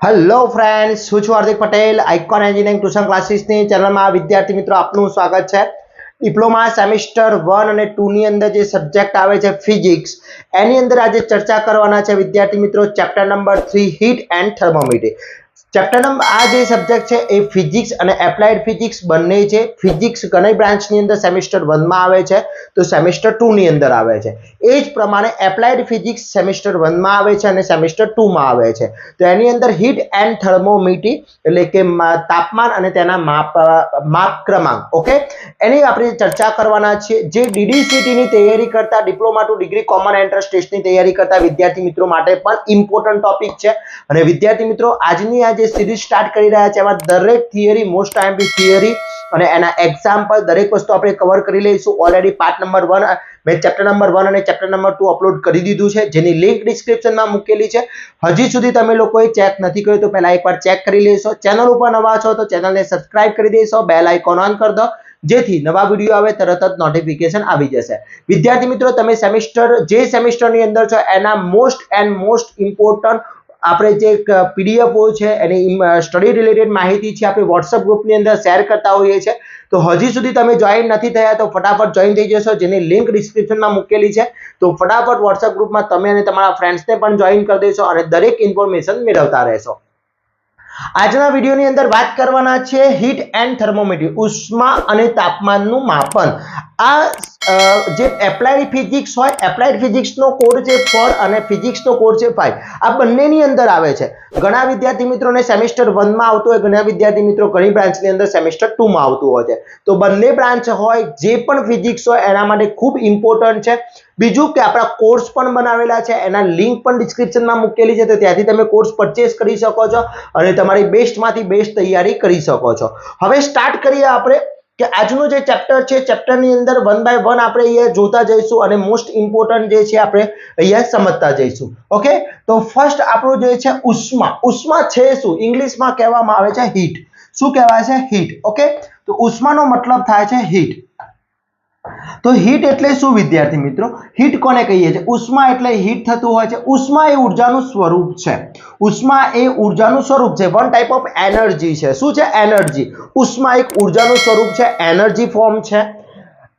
Hello friends, હું છું Hardik Patel. Icon engineering tuition ક્લાસીસની ચેનલમાં વિદ્યાર્થી મિત્રો આપનું સ્વાગત છે. ડિપ્લોમા સેમિસ્ટર 1 અને 2 ની અંદર જે સબ્જેક્ટ આવે છે ફિઝિક્સ, એની અંદર આજે ચર્ચા કરવાના છે વિદ્યાર્થી મિત્રો chapter number 3 heat and thermometer. Chapter number આ જે સબ્જેક્ટ છે એ ફિઝિક્સ અને એપ્લાઇડ ફિઝિક્સ બંને છે. ફિઝિક્સ ઘણી બ્રાન્ચની અંદર સેમિસ્ટર 1 માં આવે છે તો સેમિસ્ટર 2 ની અંદર આવે છે. એ જ પ્રમાણે એપ્લાઇડ ફિઝિક્સ સેમિસ્ટર 1 માં આવે છે અને સેમિસ્ટર 2 માં આવે છે. તો એની અંદર હીટ એન્ડ થર્મોમીટર એટલે કે તાપમાન અને તેના માપ ક્રમાંક, ઓકે, એની આપણે ચર્ચા કરવાના છીએ. જે DDCT ની તૈયારી કરતા, diploma two degree common entrance ટેસ્ટની તૈયારી કરતા વિદ્યાર્થી મિત્રો માટે પણ ઇમ્પોર્ટન્ટ ટોપિક છે. અને વિદ્યાર્થી મિત્રો આજની આ જે સિરીઝ સ્ટાર્ટ કરી રહ્યા છે એમાં દરેક થિયરી, મોસ્ટ આઈએમપી થિયરી અને એના એક્ઝામ્પલ દરેક વસ્તુ આપણે કવર કરી લઈશું. ઓલરેડી પાર્ટ નંબર 1 મેં ચેપ્ટર નંબર 1 અને ચેપ્ટર નંબર 2 અપલોડ કરી દીધું છે, જેની લિંક ડિસ્ક્રિપ્શનમાં મૂકેલી છે. હજી સુધી તમે લોકોએ ચેક નથી કર્યું તો પહેલા એકવાર ચેક કરી લેશો. ચેનલ ઉપર નવા છો તો ચેનલને સબસ્ક્રાઇબ કરી દેશો, બેલ આઇકોન ઓન કરી દો, જેથી નવા વિડીયો આવે તરત જ નોટિફિકેશન આવી જશે. વિદ્યાર્થી મિત્રો, તમે જે સેમિસ્ટરની અંદર છો એના મોસ્ટ ઇમ્પોર્ટન્ટ આપણે જે પીડીએફઓ છે એની સ્ટડી રિલેટેડ માહિતી છે આપણે વોટ્સઅપ ગ્રુપની અંદર શેર કરતા હોઈએ છીએ. તો હજી સુધી તમે જોઈન નથી થયા તો ફટાફટ જોઈન થઈ જશો, જેની લિંક ડિસ્ક્રિપ્શનમાં મૂકેલી છે. તો ફટાફટ વોટ્સઅપ ગ્રુપમાં તમે અને તમારા ફ્રેન્ડ્સને પણ જોઈન કરી દેશો અને દરેક ઇન્ફોર્મેશન મેળવતા રહેશો. આજના વિડીયોની અંદર વાત કરવાના છે હીટ એન્ડ થર્મોમીટર, ઉષ્મા અને તાપમાનનું માપન. આ જે એપ્લાઇડ ફિઝિક્સ હોય, એપ્લાઇડ ફિઝિક્સનો કોડ છે 4 અને ફિઝિક્સનો કોડ છે 5. આ બંનેની અંદર આવે છે. ઘણા વિદ્યાર્થી મિત્રોને સેમિસ્ટર 1 માં આવતું હોય, ઘણા વિદ્યાર્થી મિત્રો ઘણી બ્રાન્ચની અંદર સેમિસ્ટર 2 માં આવતું હોય છે. તો બંને બ્રાન્ચ હોય, જે પણ ફિઝિક્સ હોય એના માટે ખૂબ ઇમ્પોર્ટન્ટ છે. બીજું કે આપણા કોર્સ પણ બનાવેલા છે, એના લિંક પણ ડિસ્ક્રિપ્શનમાં મૂકેલી છે, તો ત્યાંથી તમે કોર્સ પરચેસ કરી શકો છો અને તમારી બેસ્ટમાંથી બેસ્ટ તૈયારી કરી શકો છો. હવે સ્ટાર્ટ કરીએ આપણે કે આજનું જે ચેપ્ટર છે, ચેપ્ટરની અંદર 1 બાય 1 આપણે અહીંયા જોતા જઈશું અને મોસ્ટ ઇમ્પોર્ટન્ટ જે છે આપણે અહીંયા સમજતા જઈશું. ઓકે, તો ફર્સ્ટ આપણું જે છે ઉષ્મા. ઉષ્મા છે શું? ઇંગ્લિશમાં કહેવામાં આવે છે હીટ. શું કહેવાય છે? હીટ. ઓકે, તો ઉષ્માનો મતલબ થાય છે હીટ. તો હીટ એટલે શું વિદ્યાર્થી મિત્રો? હીટ કોને કહીએ છીએ? ઉષ્મા એટલે હીટ થતું હોય છે. ઉષ્મા એ ઉર્જાનું સ્વરૂપ છે. ઉષ્મા એ ઉર્જાનું સ્વરૂપ છે, વન ટાઈપ ઓફ એનર્જી છે. શું છે? એનર્જી. ઉષ્મા એક ઉર્જાનું સ્વરૂપ છે, એનર્જી ફોર્મ છે.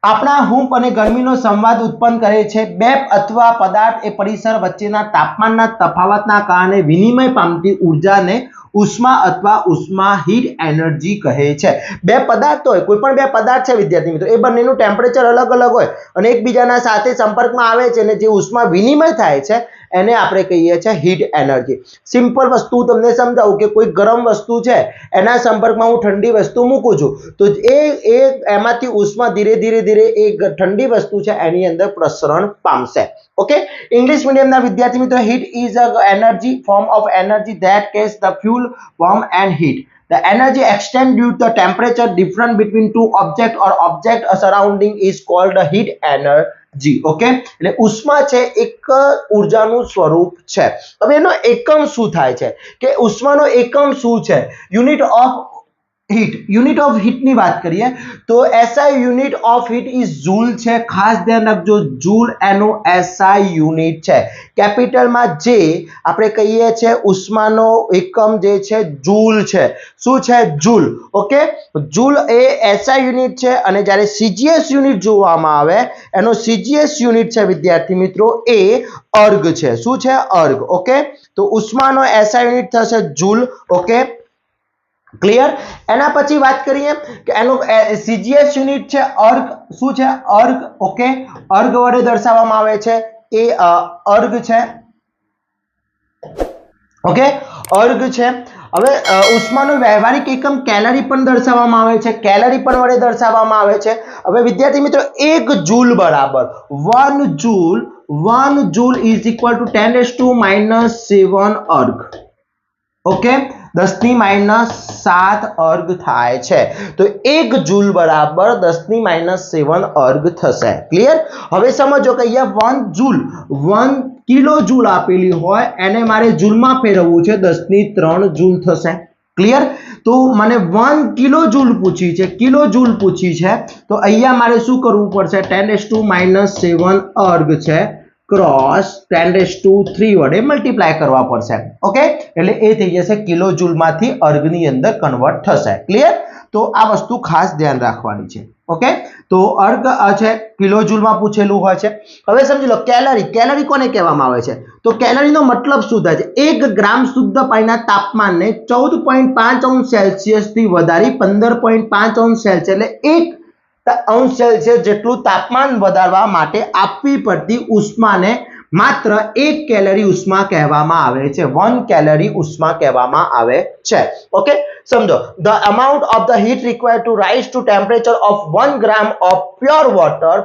આપણા હૂંફ અને ગરમીનો સંવાદ ઉત્પન્ન કરે છે. બે અથવા પદાર્થ એ પરિસર વચ્ચેના તાપમાનના તફાવતના કારણે વિનિમય પામતી ઉર્જાને ઉષ્મા અથવા ઉષ્મા હીટ એનર્જી કહે છે. બે પદાર્થ હોય, કોઈ પણ બે પદાર્થ છે વિદ્યાર્થી મિત્રો, એ બંનેનું ટેમ્પરેચર અલગ અલગ હોય અને એકબીજાના સાથે સંપર્કમાં આવે છે અને જે ઉષ્મા વિનિમય થાય છે એને આપણે કહીએ છીએ હીટ એનર્જી. સિમ્પલ વસ્તુ તમને સમજાવું કે કોઈ ગરમ વસ્તુ છે એના સંપર્કમાં હું ઠંડી વસ્તુ મૂકું છું તો એમાંથી ઉષ્મા ધીરે ધીરે એ ઠંડી વસ્તુ છે એની અંદર પ્રસરણ પામશે. ઓકે, ઇંગ્લિશ મીડિયમના વિદ્યાર્થી મિત્રો, heat is a energy form of energy that case the fuel warm and heat. The energy exchange due to the temperature difference between two object or object surrounding is called the heat energy. Okay, એટલે ઉષ્મા છે એક ઉર્જાનું સ્વરૂપ છે. હવે એનો એકમ શું થાય છે કે ઉષ્માનો એકમ શું છે? Unit of heat. Unit of heat ની વાત કરીએ તો SI unit of heat is joule છે. ખાસ ધ્યાન રાખજો, જૂલ એનો SI યુનિટ છે. કેપિટલમાં જે આપણે કહીએ છીએ ઉષ્માનો એકમ જે છે જૂલ છે. શું છે? જૂલ. ઓકે, જૂલ એ SI યુનિટ છે અને જ્યારે CGS યુનિટ જોવામાં આવે એનો CGS યુનિટ છે વિદ્યાર્થી મિત્રો એ અર્ગ છે. શું છે? અર્ગ. ઓકે, તો ઉષ્માનો SI યુનિટ થશે જૂલ. Okay, clear? એના પછી વાત કરીએ કે એનો CGS યુનિટ છે અર્ગ. શું છે? અર્ગ. ઓકે, અર્ગ વડે દર્શાવવામાં આવે છે, એ અર્ગ છે. ઓકે, અર્ગ છે. હવે ઉષ્માનો વ્યવહારિક એકમ કેલરી પણ દર્શાવવામાં આવે છે, કેલરી પણ વડે દર્શાવવામાં આવે છે. હવે વિદ્યાર્થી મિત્રો, 1 જૂલ બરાબર 1 joule, 1 joule is equal to 10⁻⁻7 erg. Okay, 10⁻⁷ erg થાય છે. તો 1 જૂલ બરાબર 10⁻⁷ અર્ગ થશે. ક્લિયર? હવે સમજો કે અહીંયા 1 જૂલ 1 કિલો જૂલ આપેલી હોય એને મારે જૂલમાં ફેરવવું છે, 10⁻³ જૂલ થશે. ક્લિયર? તો મને 1 કિલો જૂલ પૂછી છે, કિલો જૂલ પૂછી છે, તો અહીંયા મારે શું કરવું પડશે? 10⁻⁷ અર્ગ છે ક્રોસ 10⁻³ વડે મલ્ટીપ્લાય કરવા પડશે. ઓકે, એટલે એ થઈ જશે કિલો જૂલમાંથી અર્ગની અંદર કન્વર્ટ થશે. ક્લિયર? તો આ વસ્તુ ખાસ ધ્યાન રાખવાની છે. ઓકે, તો અર્ગ છે કિલો જૂલમાં પૂછેલું હોય છે. હવે સમજી લો કેલરી. કેલરી કોને કહેવામાં આવે છે? તો કેલરીનો મતલબ શું થાય છે? 1 ગ્રામ શુદ્ધ પાણીના તાપમાનને 14.5 સેલ્સિયસ થી વધારી 15.5 સેલ્સિયસ એટલે 1 સેલ્સિયસ જેટલું તાપમાન વધારવા માટે આપવી પડતી ઉષ્માને માત્ર 1 કેલરી ઉષ્મા કહેવામાં આવે છે. 1 કેલરી ઉષ્મા કહેવામાં આવે છે. ઓકે, સમજો the amount of the heat required to rise to temperature of 1 gram of pure water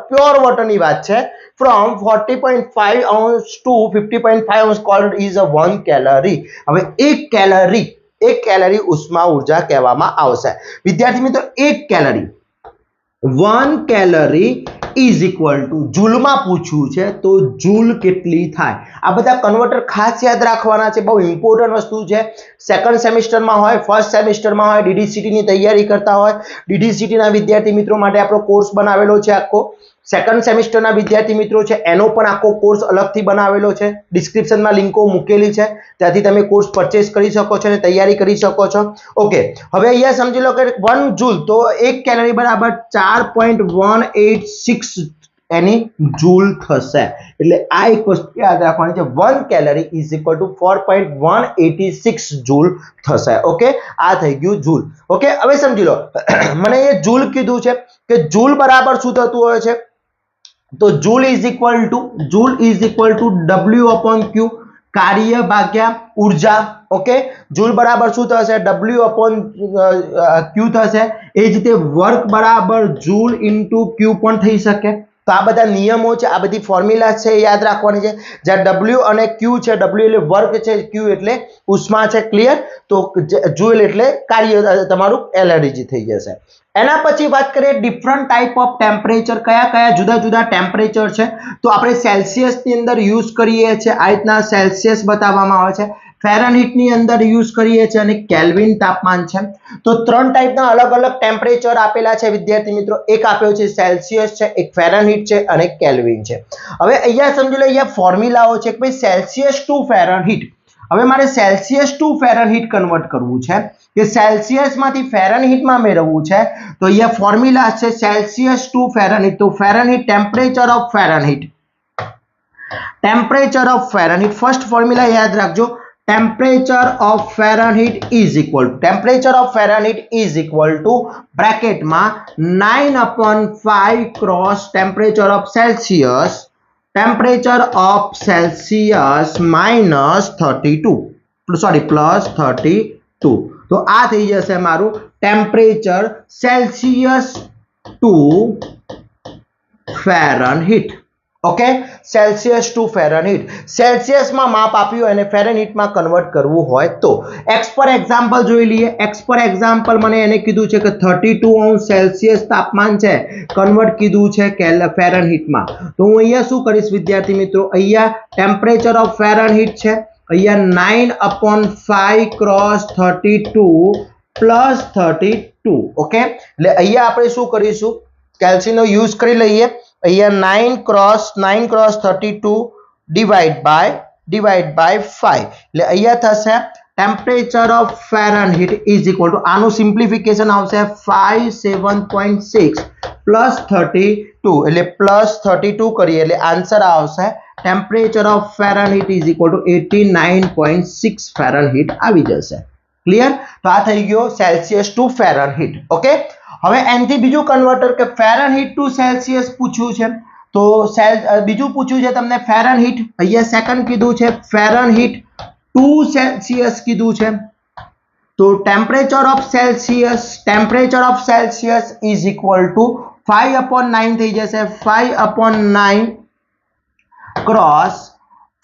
ની વાત છે, from 40.5 to 50.5 called is a 1 calorie. હવે 1 કેલરી ઉષ્મા ઊર્જા કહેવામાં આવશે. વિદ્યાર્થી મિત્રો 1 calorie 1 calorie is equal to જૂલમાં પૂછ્યું છે તો જૂલ કેટલી થાય? આ બધા કન્વર્ટર ખાસ યાદ રાખવાના છે. બહુ ઇમ્પોર્ટન્ટ વસ્તુ છે. સેકન્ડ સેમિસ્ટરમાં હોય, ફર્સ્ટ સેમિસ્ટરમાં હોય, DDCT ની તૈયારી કરતા હોય, DDCT ના વિદ્યાર્થી મિત્રો માટે આપણો કોર્સ બનાવેલો છે આખો. સેકન્ડ સેમિસ્ટરના વિદ્યાર્થી મિત્રો છે એનો પણ આખો કોર્સ અલગથી બનાવેલો છે. ડિસ્ક્રિપ્શનમાં લિંકો મૂકેલી છે, ત્યાંથી તમે કોર્સ પરચેસ કરી શકો છો અને તૈયારી કરી શકો છો. ઓકે, હવે અહીંયા સમજી લો કે 1 જૂલ તો 1 કેલરી બરાબર 4.186 એની જૂલ થશે. એટલે આ એક વસ્તુ યાદ રાખવાની છે. 1 calorie is equal two 4.186 joule થશે. ઓકે, આ થઈ ગયું જૂલ. ઓકે, હવે સમજી લો મને એ જૂલ કીધું છે કે જૂલ બરાબર શું થતું હોય છે? તો joule is equal two W/Q, કાર્ય ભાગ્યા ઉર્જા. ઓકે, જૂલ બરાબર શું થશે? W/Q થશે. એ જ રીતે વર્ક બરાબર જૂલ ઇન્ટુ Q પણ થઈ શકે. તો આ બધા નિયમો છે, આ બધી ફોર્મ્યુલા છે, યાદ રાખવાની છે. જ્યાં W અને Q છે, W એટલે વર્ક છે, Q એટલે ઉષ્મા છે. ક્લિયર? તો જૂલ એટલે કાર્ય તમારું એનર્જી થઈ જશે. એના પછી વાત કરીએ ડિફરન્ટ ટાઈપ ઓફ ટેમ્પરેચર. કયા જુદા જુદા ટેમ્પરેચર છે? તો આપણે સેલ્સિયસ ની અંદર યુઝ કરીએ છીએ. આ રીતના સેલ્સિયસ બતાવવામાં આવે છે. ફેરનહીટ ની અંદર યુઝ કરીએ છીએ અને કેલ્વિન તાપમાન છે. તો 3 ટાઈપના અલગ અલગ ટેમ્પરેચર આપેલા છે વિદ્યાર્થી મિત્રો. એક આપ્યો છે સેલ્સિયસ છે, એક ફેરનહીટ છે અને કેલ્વિન છે. હવે અહીંયા સમજી લો અહીંયા ફોર્મ્યુલાઓ છે કે ભાઈ સેલ્સિયસ ટુ ફેરનહીટ. હવે મારે સેલ્સિયસ ટુ ફેરનહીટ કન્વર્ટ કરવું છે કે સેલ્સિયસ માંથી ફેરનહીટમાં મેળવવું છે. તો અહીંયા ફોર્મ્યુલા છે સેલ્સિયસ ટુ ફેરનહીટ. તો Fahrenheit temperature of Fahrenheit first formula યાદ રાખજો. Temperature of Fahrenheit is equal to બ્રેકેટમાં 9/5 cross temperature of Celsius minus 32 plus 32. તો આ થઈ જશે મારું temperature Celsius to Fahrenheit. Okay, Celsius to Fahrenheit. સેલ્સિયસમાં માપ આપ્યું અને ફેરનહીટમાં કન્વર્ટ કરવું હોય તો એક્સ પર એક્ઝામ્પલ જોઈ લઈએ. એક્સ પર એક્ઝામ્પલ મને એને કીધું છે કે 32 સેલ્સિયસ તાપમાન છે, કન્વર્ટ કીધું છે ફેરનહીટમાં. તો હું અહીંયા શું કરીશ વિદ્યાર્થી મિત્રો? અહીંયા ટેમ્પરેચર ઓફ ફેરનહીટ છે, અહીંયા 9/5 ક્રોસ 32 પ્લસ 32. ઓકે, એટલે અહીંયા આપણે શું કરીશું? કેલ્સીનો યુઝ કરી લઈએ. અહીંયા 9 ક્રોસ 32 ડિવાઈડ બાય 5. એટલે અહીંયા થશે temperature of Fahrenheit is equal two આનું સિમ્પ્લિફિકેશન આવશે 57.6 પ્લસ 32 એટલે પ્લસ 32 કરીએ એટલે આન્સર આવશે temperature of Fahrenheit is equal two 89.6 Fahrenheit આવી જશે. ક્લિયર? તો આ થઈ ગયો સેલ્સિયસ ટુ ફેરનહીટ. ઓકે, હવે એનથી બીજું કન્વર્ટર કે ફેરનહીટ ટુ સેલ્સિયસ પૂછ્યું છે. તો બીજું પૂછ્યું છે તમને ફેરનહીટ. અહીંયા સેકન્ડ કીધું છે ફેરનહીટ ટુ સેલ્સિયસ કીધું છે. તો temperature of Celsius is equal two 5/9 થઈ જશે. 5/9 cross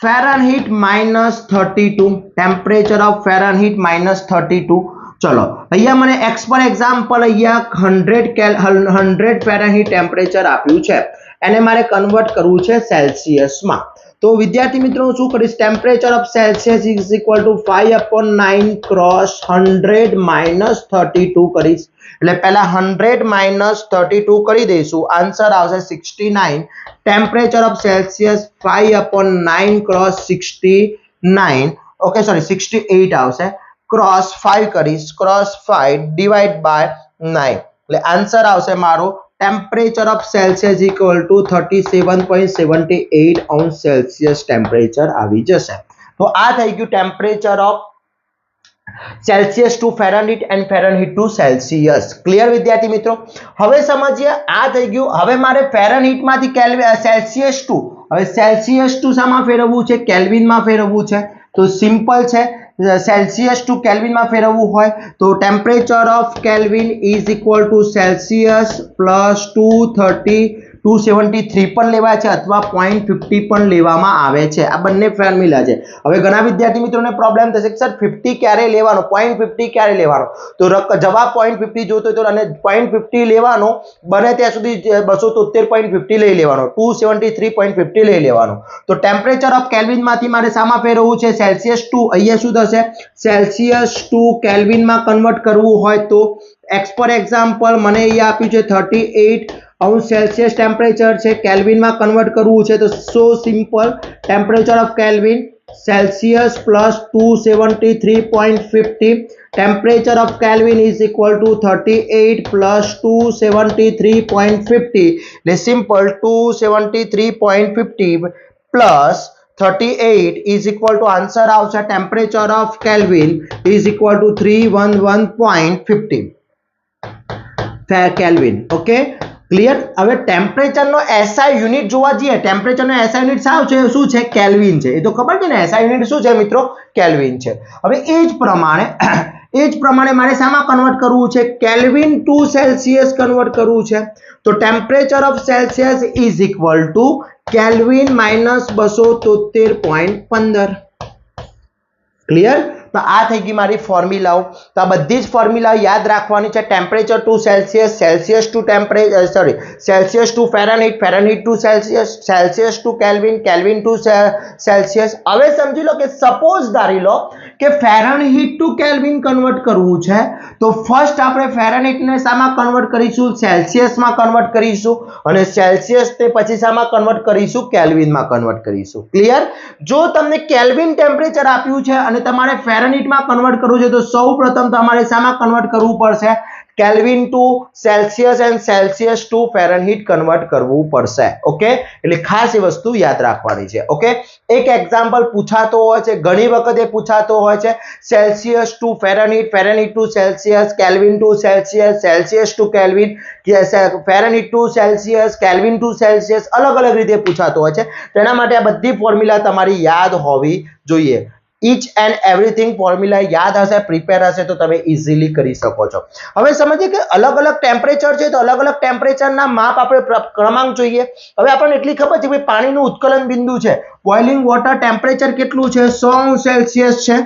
Fahrenheit minus 32. Temperature of Fahrenheit minus 32. ચલો અહીંયા મને એક્સ પર એક્ઝામ્પલ અહીંયા 100 ફેરનહીટ ટેમ્પરેચર આપ્યું છે, એને મારે કન્વર્ટ કરવું છે સેલ્સિયસમાં. તો વિદ્યાર્થી મિત્રો હું શું કરીશ, temperature of Celsius is equal two 5/9 cross 100 minus 32 કરીશ. એટલે પહેલા 100 માઇનસ 32 કરી દઈશું, આન્સર આવશે 69. Temperature of Celsius 5/9 cross 69, okay sorry 68 આવશે, ક્રોસ 5 કરીશ, ક્રોસ 5 ડિવાઈડ બાય 9, એટલે આન્સર આવશે મારો temperature of Celsius equal to 37.78 અંશ સેલ્સિયસ ટેમ્પરેચર આવી જશે. તો આ થઈ ગયું temperature of Celsius to Fahrenheit and Fahrenheit to Celsius. Clear વિદ્યાર્થી મિત્રો? હવે સમજીએ, આ થઈ ગયું. હવે મારે ફેરનહીટમાંથી સેલ્સિયસ ટુ, હવે સેલ્સિયસ ટુ શામાં ફેરવવું છે? કેલ્વિનમાં ફેરવવું છે. તો સિમ્પલ છે, સેલ્સિયસ ટુ કેલ્વિનમાં ફેરવવું હોય તો temperature of Kelvin is equal two Celsius plus 273 પણ લેવાય છે અથવા 0.50 પણ લેવામાં આવે છે. આ બંને ફોર્મ્યુલા છે. હવે ઘણા વિદ્યાર્થી મિત્રોને પ્રોબ્લેમ થશે કે સર 50 ક્યારે લેવાનો, 0.50 ક્યારે લેવાનો? તો જવાબ 0.50 જોતો હોય તો અને 0.50 લેવાનો, બને ત્યાં સુધી 273.50 લઈ લેવાનો, 273.50 લઈ લેવાનો. તો ટેમ્પરેચર ઓફ કેલ્વિનમાંથી મારે શામાં ફેરવવું છે? સેલ્સિયસ ટુ, અહીંયા શું થશે? સેલ્સિયસ ટુ કેલ્વિનમાં કન્વર્ટ કરવું હોય તો ફોર એક્ઝામ્પલ મને અહીંયા આપ્યું છે 38 અંશ સેલ્સિયસ ટેમ્પરેચર છે, કેલ્વિનમાં કન્વર્ટ કરવું છે તો so simple, temperature of Kelvin Celsius plus 273.50, temperature of Kelvin is equal to 38 plus 273.50, એટલે simple 273.50 plus 38 is equal to answer આવશે temperature of Kelvin is equal to 311.50 Kelvin. Okay clear? હવે ટેમ્પરેચરનો SI unit જોવા જઈએ, ટેમ્પરેચરનો SI unit શું છે? Kelvin છે. એ તો ખબર છે ને, એસઆઈ યુનિટ શું છે મિત્રો? કેલ્વિન છે. હવે એ જ પ્રમાણે મારે શામાં કન્વર્ટ કરવું છે? કેલ્વિન ટુ સેલ્સિયસ કન્વર્ટ કરવું છે. તો temperature of Celsius is equal two kelvin minus 273.15. Clear? તો આ થઈ ગઈ મારી ફોર્મ્યુલાઓ. તો આ બધી જ ફોર્મ્યુલા યાદ રાખવાની છે. Temperature to Celsius, Celsius to Celsius to Fahrenheit, Fahrenheit to Celsius, Celsius to Kelvin, Kelvin to Celsius. હવે સમજી લો કે સપોઝ ધારી લો કે ફેરનહીટ ટુ કેલ્વિન કન્વર્ટ કરવું છે તો ફર્સ્ટ આપણે ફેરનહીટને શામાં કન્વર્ટ કરીશું? સેલ્સિયસમાં કન્વર્ટ કરીશું અને સેલ્સિયસ તે પછી શામાં કન્વર્ટ કરીશું? કેલ્વિનમાં કન્વર્ટ કરીશું. ક્લિયર? જો તમને કેલ્વિન ટેમ્પરેચર આપ્યું છે અને તમારે ફેરનહીટમાં કન્વર્ટ કરવું છે તો સૌપ્રથમ તમારે શામાં કન્વર્ટ કરવું પડશે? Kelvin to Celsius and Celsius to Fahrenheit convert કરવું પડશે. ઓકે, એટલે ખાસ એ વસ્તુ યાદ રાખવાની છે. ઓકે, એક એક્ઝામ્પલ પૂછાતો હોય છે, ઘણી વખત એ પૂછાતો હોય છે, Celsius to Fahrenheit, Fahrenheit to Celsius, Kelvin to Celsius, Celsius to Kelvin, Fahrenheit to Celsius, Kelvin to Celsius, અલગ અલગ રીતે પૂછાતો હોય છે. તેના માટે આ બધી ફોર્મ્યુલા તમારી યાદ હોવી જોઈએ. each and everything ફોર્મ્યુલા યાદ હશે, પ્રિપેર હશે તો તમે ઇઝીલી કરી શકો છો. હવે સમજીએ કે અલગ અલગ ટેમ્પરેચર છે તો અલગ અલગ ટેમ્પરેચરના માપ આપણે ક્રમાંક જોઈએ. હવે આપણને એટલી ખબર છે કે પાણીનું ઉત્કલન બિંદુ છે, બોઇલિંગ વોટર ટેમ્પરેચર કેટલું છે? 100 સેલ્સિયસ છે.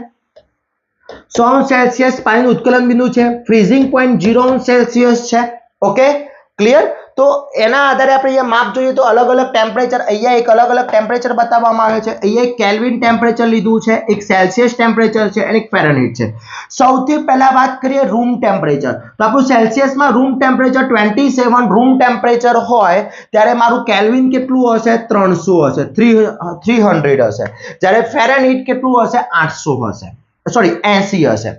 100 સેલ્સિયસ પાણીનું ઉત્કલન બિંદુ છે. ફ્રીઝિંગ પોઈન્ટ 0 સેલ્સિયસ છે. Okay clear? તો એના આધારે આપણે અહીંયા માપ જોઈએ તો અલગ અલગ ટેમ્પરેચર, અહીંયા એક અલગ અલગ ટેમ્પરેચર બતાવવામાં આવે છે. અહીંયા એક કેલ્વિન ટેમ્પરેચર લીધું છે, એક સેલ્સિયસ ટેમ્પરેચર છે અને એક ફેરનહીટ છે. સૌથી પહેલા વાત કરીએ રૂમ ટેમ્પરેચર. તો આપણું સેલ્સિયસમાં રૂમ ટેમ્પરેચર 27 રૂમ ટેમ્પરેચર હોય ત્યારે મારું કેલ્વિન કેટલું હશે? 300 હશે, 300 હશે. જ્યારે ફેરનહીટ કેટલું હશે? 800 હશે, સોરી 80 હશે.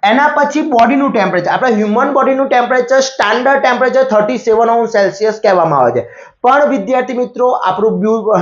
એના પછી બોડીનું ટેમ્પરેચર, આપણા હ્યુમન બોડીનું ટેમ્પરેચર સ્ટાન્ડર્ડ ટેમ્પરેચર 37 અંશ સેલ્સિયસ કહેવામાં આવે છે. પણ વિદ્યાર્થી મિત્રો આપણું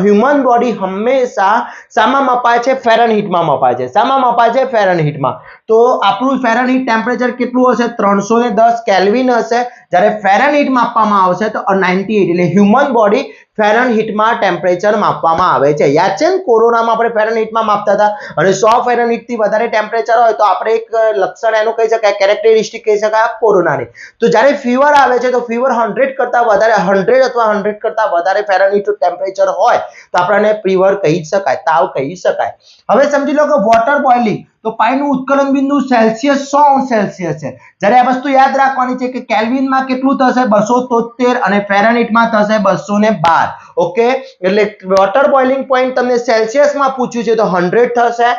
હ્યુમન બોડી હંમેશા શામાં મપાય છે? ફેરનહીટમાં મપાય છે. શામાં મપાય છે? ફેરનહીટમાં. તો આપણું ફેરનહીટ ટેમ્પરેચર કેટલું હશે? 310 કેલ્વિન હશે. જ્યારે ફેરનહીટ માપવામાં આવશે તો 98, એટલે હ્યુમન બોડી ફેરનહીટમાં ટેમ્પરેચર માપવામાં આવે છે. યાદ છે ને, કોરોનામાં આપણે ફેરનહીટમાં માપતા હતા અને 100 ફેરનહીટથી વધારે ટેમ્પરેચર હોય તો આપણે એક લક્ષણ એનું કહી શકાય, કેરેક્ટરિસ્ટિક કહી શકાય કોરોનાની. તો જ્યારે ફીવર આવે છે તો ફીવર 100 કરતા વધારે, 100 અથવા 100 કરતા વધારે ફેરનહીટ ટેમ્પરેચર હોય તો આપણને ફીવર કહી શકાય, તાવ કહી શકાય. હવે સમજી લો કે વોટર બોઇલિંગ, તો પાણીનું ઉત્કલન બિંદુ સેલ્સિયસ 100°C છે। જ્યારે આ વસ્તુ યાદ રાખવાની છે કે કેલ્વિનમાં કેટલું થશે 273 અને ફેરનહીટમાં થશે 212। ઓકે, એટલે વોટર બોઇલિંગ પોઈન્ટ તમને સેલ્સિયસમાં પૂછ્યું છે તો 100 થશે,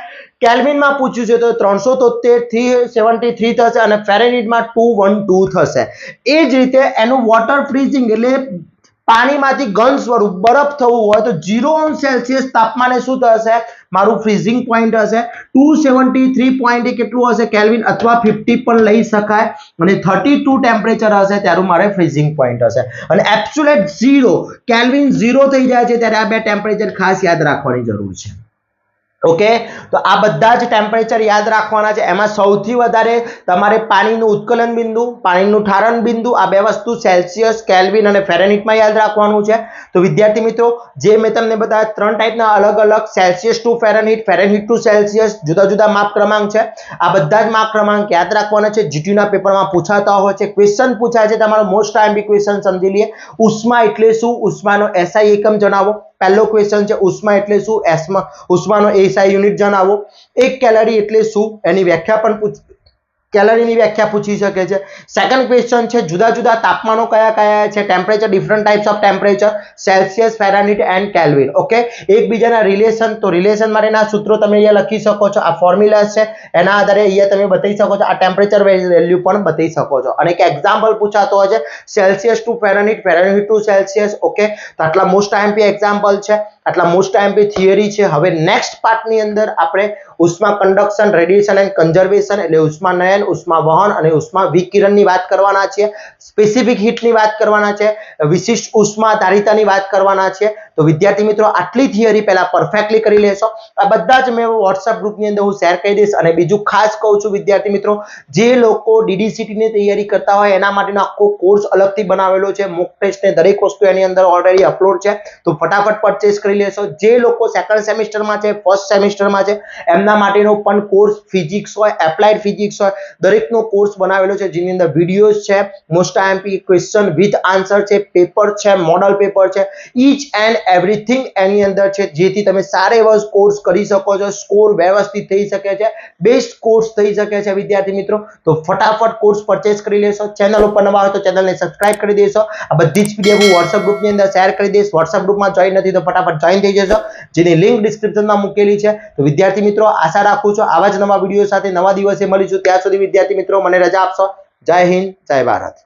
કેલ્વિનમાં પૂછ્યું છે તો 373 થી 73 થશે અને ફેરનહીટમાં 212 થશે। એ જ રીતે એનું વોટર ફ્રીઝિંગ એટલે પાણીમાંથી ઘન સ્વરૂપ બરફ થવું હોય તો 0°C તાપમાને શું થશે મારું ફ્રીઝિંગ પોઈન્ટ હશે। 273 પોઈન્ટ કેટલું હશે કેલ્વિન અથવા 50 પણ લઈ શકાય અને 32 ટેમ્પરેચર હશે ત્યારે મારે ફ્રીઝિંગ પોઈન્ટ હશે અને એબ્સોલ્યુટ 0 કેલ્વિન 0 થઈ જાય છે ત્યારે આ બે ટેમ્પરેચર ખાસ યાદ રાખવાની જરૂર છે। ઓકે, તો આ બધા જ ટેમ્પરેચર યાદ રાખવાના છે। એમાં સૌથી વધારે તમારે પાણીનું ઉત્કલન બિંદુ, પાણીનું ઠારણ બિંદુ, આ બે વસ્તુ સેલ્સિયસ, કેલ્વિન અને ફેરનહીટમાં યાદ રાખવાનું છે। તો વિદ્યાર્થી મિત્રો, જે મેં તમને બતાવ્યા ત્રણ ટાઈપના અલગ અલગ Celsius to Fahrenheit, Fahrenheit to Celsius, જુદા જુદા માપ ક્રમાંક છે। આ બધા જ માપ ક્રમાંક યાદ રાખવાના છે। જીટી ના પેપરમાં પૂછાતા હોય છે, ક્વેશ્ચન પૂછાય છે, તમારો મોસ્ટ આઈએમપી ક્વેશ્ચન સમજી લઈએ। ઉષ્મા એટલે શું, ઉષ્માનો એસઆઈ એકમ જણાવો। પહેલો ક્વેશ્ચન છે ઉષ્મા એટલે શું, ઉષ્માનો એસઆઈ યુનિટ જણાવો। 1 કેલરી એટલે શું એની વ્યાખ્યા પણ કેલરીની વ્યાખ્યા પૂછી શકે છે। સેકન્ડ ક્વેશ્ચન છે જુદા જુદા તાપમાનો કયા કયા છે, temperature, different types of temperature, Celsius, Fahrenheit and kelvin. Okay, એકબીજાના રિલેશન, તો રિલેશન માટેના સૂત્રો તમે અહીંયા લખી શકો છો, આ ફોર્મ્યુલાસ છે એના આધારે અહીંયા તમે બતાવી શકો છો, આ ટેમ્પરેચર વેલ્યુ પણ બતાવી શકો છો અને એક એક્ઝામ્પલ પૂછાતો હોય છે Celsius to Fahrenheit, Fahrenheit to Celsius. Okay, તો આટલા મોસ્ટ આઈએમપી એક્ઝામ્પલ છે, આટલા મોસ્ટ આઈએમપી થિયરી છે। હવે નેક્સ્ટ પાર્ટની અંદર આપણે ઉષ્મા કન્ડક્શન, રેડિયેશન એન્ડ કન્ઝર્વેશન એટલે ઉષ્માનયન, ઉષ્મા વહન અને ઉષ્મા વિકિરણની વાત કરવાના છીએ। સ્પેસિફિક હીટની વાત કરવાના છે, વિશિષ્ટ ઉષ્મા ધારિતાની વાત કરવાના છે। તો વિદ્યાર્થી મિત્રો, આટલી થિયરી પહેલા પરફેક્ટલી કરી લેશો। આ બધા જ મેં WhatsApp ગ્રુપની અંદર હું શેર કરી દઈશ અને બીજું ખાસ કહું છું વિદ્યાર્થી મિત્રો, જે લોકો DDCT ની તૈયારી કરતા હોય એના માટેનો આખો કોર્સ અલગથી બનાવેલો છે, મોક ટેસ્ટ ને દરેક વસ્તુ એની અંદર ઓલરેડી અપલોડ છે, તો ફટાફટ પરચેસ કરી લેશો। જે લોકો સેકન્ડ સેમિસ્ટરમાં છે, ફર્સ્ટ સેમિસ્ટરમાં છે, એમના માટેનો પણ કોર્સ ફિઝિક્સ હોય, એપ્લાઇડ ફિઝિક્સ હોય, દરેકનો કોર્સ બનાવેલો છે જેની અંદર વિડીયોઝ છે, most IMP question with answer છે, પેપર છે, મોડલ પેપર છે, ઈચ એન્ડ એવરીથિંગ એની અંદર છે, જેથી તમે સારો એવો કોર્સ કરી શકો છો, સ્કોર વ્યવસ્થિત થઈ શકે છે, બેસ્ટ કોર્સ થઈ શકે છે વિદ્યાર્થી મિત્રો। તો ફટાફટ કોર્સ પરચેસ કરી લેશો। ચેનલ ઉપર નવા હોય તો ચેનલને સબસ્ક્રાઇબ કરી દેશો। આ બધી જ પીડીએફ હું WhatsApp ગ્રુપની અંદર શેર કરી દઈશ। WhatsApp ગ્રુપમાં જોઈન નથી તો ફટાફટ જોઈન થઈ જશો, જેની લિંક ડિસ્ક્રિપ્શનમાં મૂકેલી છે। તો વિદ્યાર્થી મિત્રો, આશા રાખું છું આવા જ નવા વિડીયો સાથે નવા દિવસે મળીશું। ત્યાં સુધી વિદ્યાર્થી મિત્રો મને રજા આપશો। જય હિન્દ, જય ભારત।